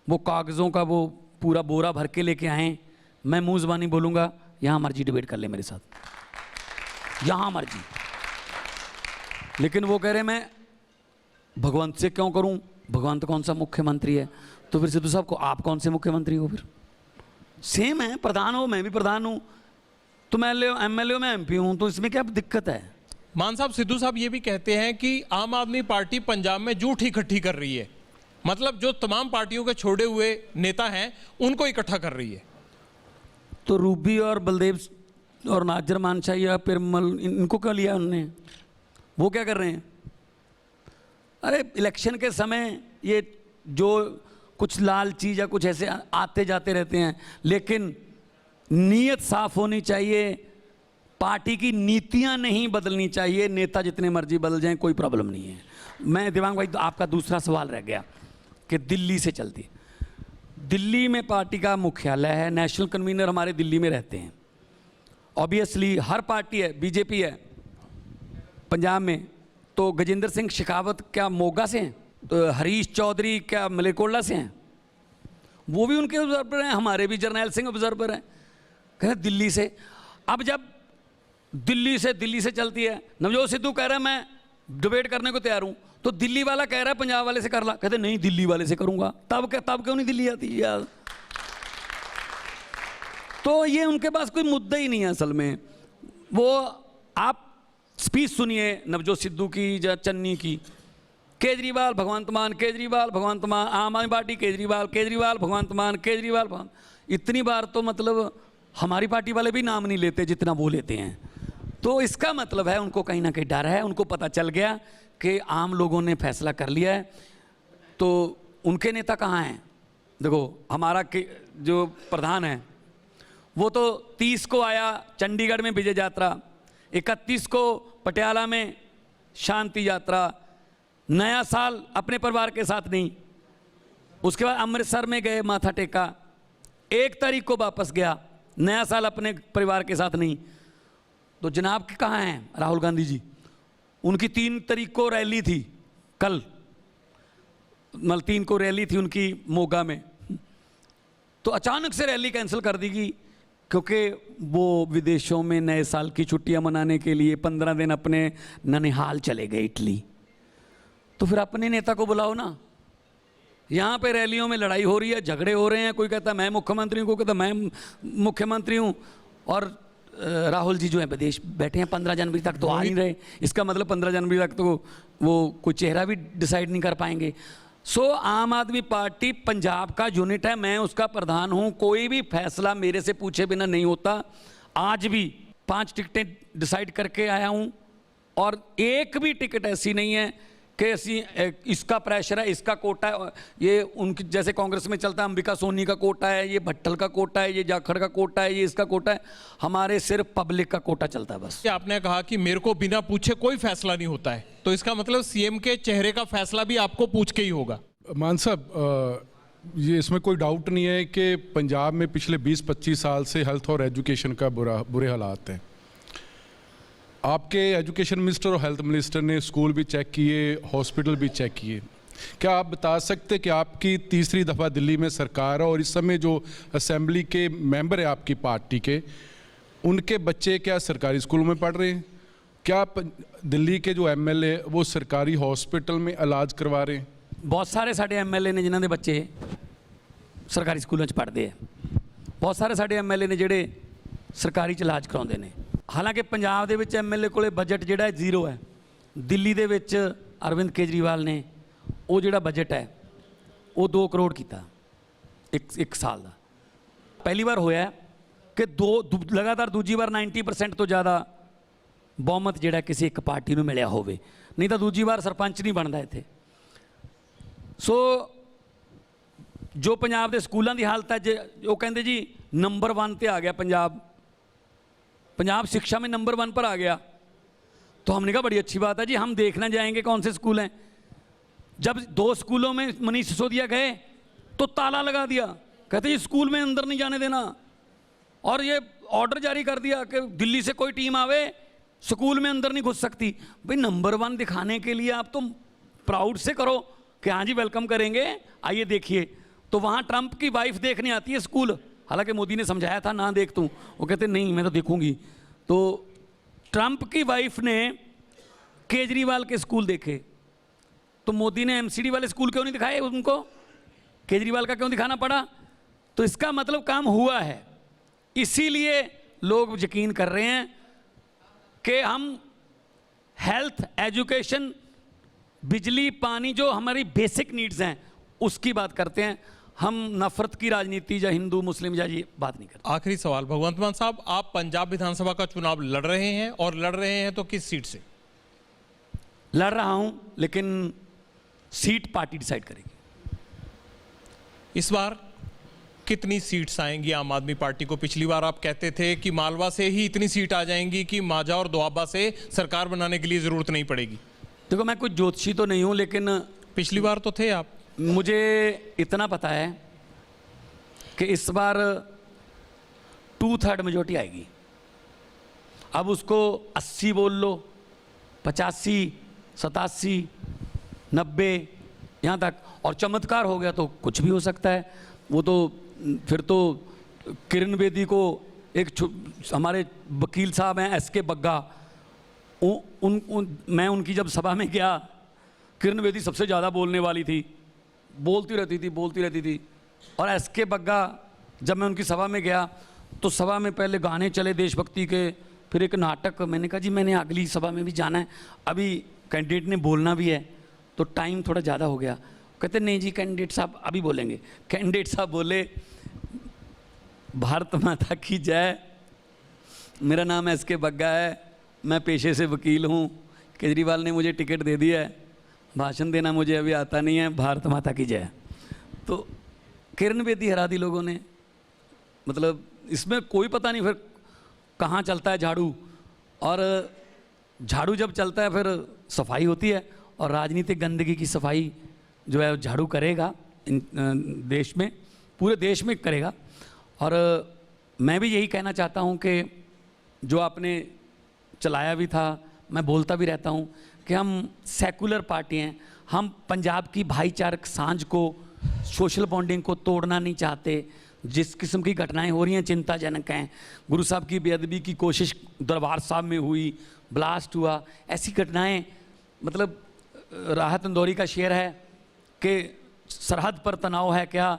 वो कागज़ों का वो पूरा बोरा भर के लेके आए। मैं मुँह ज़बानी बोलूँगा, यहाँ मर्जी डिबेट कर ले मेरे साथ, यहाँ मर्जी। लेकिन वो कह रहे मैं भगवंत से क्यों करूं, भगवंत कौन सा मुख्यमंत्री है? तो फिर सिद्धू साहब को आप कौन से मुख्यमंत्री हो? फिर सेम है, प्रधान हो, मैं भी प्रधान हूं, तो मैं एमएलए मैं एमपी हूं, तो इसमें क्या दिक्कत है? मान साहब, सिद्धू साहब ये भी कहते हैं कि आम आदमी पार्टी पंजाब में जूठ इकट्ठी कर रही है, मतलब जो तमाम पार्टियों के छोड़े हुए नेता हैं उनको इकट्ठा कर रही है। तो रूबी और बलदेव और नाजर मानशाह या पिरमल, इनको क्यों लिया उन्होंने? वो क्या कर रहे हैं? अरे इलेक्शन के समय ये जो कुछ लालची या कुछ ऐसे आते जाते रहते हैं, लेकिन नीयत साफ होनी चाहिए, पार्टी की नीतियां नहीं बदलनी चाहिए। नेता जितने मर्जी बदल जाएं, कोई प्रॉब्लम नहीं है। मैं दिवांग भाई, तो आपका दूसरा सवाल रह गया कि दिल्ली से चलती, दिल्ली में पार्टी का मुख्यालय है, नेशनल कन्वीनर हमारे दिल्ली में रहते हैं। ऑब्वियसली हर पार्टी है, बीजेपी है पंजाब में, तो गजेंद्र सिंह शेखावत क्या मोगा से हैं? तो हरीश चौधरी क्या मलेरकोटला से हैं? वो भी उनके ऑब्जर्वर हैं, हमारे भी जर्नैल सिंह ऑब्जर्वर हैं। कह दिल्ली से। अब जब दिल्ली से चलती है, नवजोत सिद्धू कह रहा है मैं डिबेट करने को तैयार हूं, तो दिल्ली वाला कह रहा है पंजाब वाले से कर ला, कहते नहीं दिल्ली वाले से करूंगा। तब क्यों नहीं दिल्ली आती यार? तो ये उनके पास कोई मुद्दा ही नहीं है असल में। वो आप स्पीच सुनिए नवजोत सिद्धू की या चन्नी की, केजरीवाल भगवंत मान, केजरीवाल भगवंत मान, आम आदमी पार्टी केजरीवाल, केजरीवाल भगवंत मान, केजरीवाल भगवंत। इतनी बार तो मतलब हमारी पार्टी वाले भी नाम नहीं लेते जितना वो लेते हैं। तो इसका मतलब है उनको कहीं ना कहीं डर है, उनको पता चल गया कि आम लोगों ने फैसला कर लिया है। तो उनके नेता कहाँ हैं? देखो हमारा जो प्रधान है वो तो 30 को आया चंडीगढ़ में विजय यात्रा, 31 को पटियाला में शांति यात्रा, नया साल अपने परिवार के साथ नहीं, उसके बाद अमृतसर में गए माथा टेका, 1 तारीख को वापस गया, नया साल अपने परिवार के साथ नहीं। तो जनाब के कहाँ हैं राहुल गांधी जी? उनकी 3 तारीख को रैली थी, कल मतलब 3 को रैली थी उनकी मोगा में, तो अचानक से रैली कैंसिल कर दी गई क्योंकि वो विदेशों में नए साल की छुट्टियां मनाने के लिए 15 दिन अपने ननिहाल चले गए इटली। तो फिर अपने नेता को बुलाओ ना। यहाँ पे रैलियों में लड़ाई हो रही है, झगड़े हो रहे हैं, कोई कहता मैं मुख्यमंत्री हूँ, कोई कहता मैं मुख्यमंत्री हूँ, और राहुल जी जो है विदेश बैठे हैं, 15 जनवरी तक तो आ नहीं रहे। इसका मतलब 15 जनवरी तक तो वो कोई चेहरा भी डिसाइड नहीं कर पाएंगे। सो आम आदमी पार्टी पंजाब का यूनिट है, मैं उसका प्रधान हूँ, कोई भी फैसला मेरे से पूछे बिना नहीं होता। आज भी 5 टिकटें डिसाइड करके आया हूँ और एक भी टिकट ऐसी नहीं है कि इसका प्रेशर है, इसका कोटा है, ये उनकी जैसे कांग्रेस में चलता है अंबिका सोनी का कोटा है, ये भट्टल का कोटा है, ये जाखड़ का कोटा है, ये इसका कोटा है। हमारे सिर्फ पब्लिक का कोटा चलता है बस। आपने कहा कि मेरे को बिना पूछे कोई फैसला नहीं होता है, तो इसका मतलब सीएम के चेहरे का फैसला भी आपको पूछ के ही होगा। मान साहब, ये इसमें कोई डाउट नहीं है कि पंजाब में पिछले 20-25 साल से हेल्थ और एजुकेशन का बुरे हालात हैं। आपके एजुकेशन मिनिस्टर और हेल्थ मिनिस्टर ने स्कूल भी चेक किए, हॉस्पिटल भी चेक किए। क्या आप बता सकते कि आपकी तीसरी दफ़ा दिल्ली में सरकार है और इस समय जो असेंबली के मेंबर है आपकी पार्टी के, उनके बच्चे क्या सरकारी स्कूलों में पढ़ रहे हैं? क्या दिल्ली के जो एमएलए वो सरकारी हॉस्पिटल में इलाज करवा रहे हैं? बहुत सारे साढ़े एमएलए ने जिन्होंने बच्चे सरकारी स्कूलों में पढ़ते हैं, बहुत सारे साढ़े एमएलए ने ਜਿਹੜੇ ਸਰਕਾਰੀ ਚ ਇਲਾਜ ਕਰਾਉਂਦੇ ਨੇ। ਹਾਲਾਂਕਿ ਪੰਜਾਬ ਦੇ ਵਿੱਚ ਐਮਐਲਏ ਕੋਲੇ ਬਜਟ ਜਿਹੜਾ ਜ਼ੀਰੋ ਹੈ। ਦਿੱਲੀ ਦੇ ਵਿੱਚ ਅਰਵਿੰਦ ਕੇਜਰੀਵਾਲ ਨੇ ਉਹ ਜਿਹੜਾ ਬਜਟ ਹੈ ਉਹ 2 ਕਰੋੜ ਕੀਤਾ ਇੱਕ ਸਾਲ ਦਾ। ਪਹਿਲੀ ਵਾਰ ਹੋਇਆ ਕਿ ਲਗਾਤਾਰ ਦੂਜੀ ਵਾਰ 90% ਤੋਂ ਜ਼ਿਆਦਾ ਬਹੁਮਤ ਜਿਹੜਾ ਕਿਸੇ ਇੱਕ ਪਾਰਟੀ ਨੂੰ ਮਿਲਿਆ ਹੋਵੇ, ਨਹੀਂ ਤਾਂ ਦੂਜੀ ਵਾਰ ਸਰਪੰਚ ਨਹੀਂ ਬਣਦਾ ਇੱਥੇ। ਸੋ ਜੋ ਪੰਜਾਬ ਦੇ ਸਕੂਲਾਂ ਦੀ ਹਾਲਤ ਹੈ, ਉਹ ਕਹਿੰਦੇ ਜੀ ਨੰਬਰ 1 ਤੇ ਆ ਗਿਆ पंजाब शिक्षा में नंबर 1 पर आ गया। तो हमने कहा बड़ी अच्छी बात है जी, हम देखना जाएंगे कौन से स्कूल हैं। जब 2 स्कूलों में मनीष सिसोदिया गए तो ताला लगा दिया, कहते ये स्कूल में अंदर नहीं जाने देना, और ये ऑर्डर जारी कर दिया कि दिल्ली से कोई टीम आवे स्कूल में अंदर नहीं घुस सकती। भाई नंबर 1 दिखाने के लिए आप तो प्राउड से करो कि हाँ जी वेलकम करेंगे, आइए देखिए। तो वहाँ ट्रंप की वाइफ देखने आती है स्कूल, हालांकि मोदी ने समझाया था ना देख तू, वो कहते नहीं मैं तो देखूंगी। तो ट्रंप की वाइफ ने केजरीवाल के स्कूल देखे, तो मोदी ने एमसीडी वाले स्कूल क्यों नहीं दिखाए उनको, केजरीवाल का क्यों दिखाना पड़ा? तो इसका मतलब काम हुआ है। इसीलिए लोग यकीन कर रहे हैं कि हम हेल्थ, एजुकेशन, बिजली, पानी, जो हमारी बेसिक नीड्स हैं उसकी बात करते हैं। हम नफरत की राजनीति या हिंदू मुस्लिम या ये बात नहीं करते। आखिरी सवाल भगवंत मान साहब, आप पंजाब विधानसभा का चुनाव लड़ रहे हैं, और लड़ रहे हैं तो किस सीट से? लड़ रहा हूं, लेकिन सीट पार्टी डिसाइड करेगी। इस बार कितनी सीट्स आएंगी आम आदमी पार्टी को? पिछली बार आप कहते थे कि मालवा से ही इतनी सीट आ जाएंगी कि माझा और दोआबा से सरकार बनाने के लिए जरूरत नहीं पड़ेगी। देखो मैं कुछ ज्योतिषी तो नहीं हूं, लेकिन पिछली बार तो थे आप। मुझे इतना पता है कि इस बार 2/3 मेजोरिटी आएगी। अब उसको 80 बोल लो, 85, 87, 90 यहाँ तक, और चमत्कार हो गया तो कुछ भी हो सकता है। वो तो फिर तो किरण बेदी को हमारे वकील साहब हैं एसके बग्गा, मैं उनकी जब सभा में गया, किरण बेदी सबसे ज़्यादा बोलने वाली थी, बोलती रहती थी। और एसके बग्गा, जब मैं उनकी सभा में गया तो सभा में पहले गाने चले देशभक्ति के, फिर एक नाटक। मैंने कहा जी मैंने अगली सभा में भी जाना है, अभी कैंडिडेट ने बोलना भी है, तो टाइम थोड़ा ज़्यादा हो गया। कहते नहीं जी कैंडिडेट साहब अभी बोलेंगे। कैंडिडेट साहब बोले, भारत माता की जय, मेरा नाम एसके बग्गा है, मैं पेशे से वकील हूँ, केजरीवाल ने मुझे टिकट दे दिया है, भाषण देना मुझे अभी आता नहीं है, भारत माता की जय। तो किरण बेदी हरा दी लोगों ने। मतलब इसमें कोई पता नहीं फिर कहाँ चलता है झाड़ू, और झाड़ू जब चलता है फिर सफाई होती है, और राजनीतिक गंदगी की सफाई जो है झाड़ू करेगा देश में, पूरे देश में करेगा। और मैं भी यही कहना चाहता हूँ कि जो आपने चलाया भी था, मैं बोलता भी रहता हूँ कि हम सेकुलर पार्टी हैं, हम पंजाब की भाईचारक सांझ को, सोशल बॉन्डिंग को तोड़ना नहीं चाहते। जिस किस्म की घटनाएं हो रही हैं चिंताजनक हैं। गुरु साहब की बेअदबी की कोशिश दरबार साहब में हुई, ब्लास्ट हुआ, ऐसी घटनाएं, मतलब राहत इंदौरी का शेर है कि सरहद पर तनाव है क्या,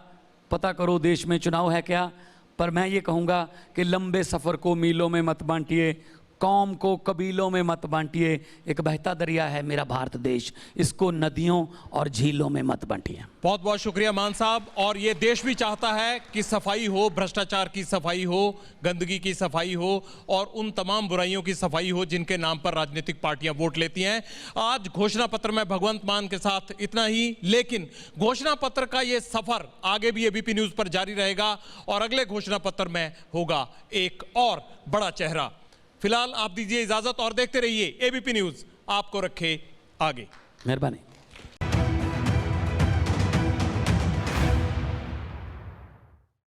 पता करो देश में चुनाव है क्या। पर मैं ये कहूँगा कि लंबे सफ़र को मीलों में मत बांटिए, कौम को कबीलों में मत बांटिए। एक बहता दरिया है मेरा भारत देश, इसको नदियों और झीलों में मत बांटिए। बहुत बहुत शुक्रिया मान साहब। और ये देश भी चाहता है कि सफाई हो, भ्रष्टाचार की सफाई हो, गंदगी की सफाई हो, और उन तमाम बुराइयों की सफाई हो जिनके नाम पर राजनीतिक पार्टियां वोट लेती हैं। आज घोषणा पत्र में भगवंत मान के साथ इतना ही, लेकिन घोषणा पत्र का ये सफर आगे भी एबीपी न्यूज पर जारी रहेगा, और अगले घोषणा पत्र में होगा एक और बड़ा चेहरा। फिलहाल आप दीजिए इजाजत और देखते रहिए एबीपी न्यूज, आपको रखे आगे। मेहरबानी।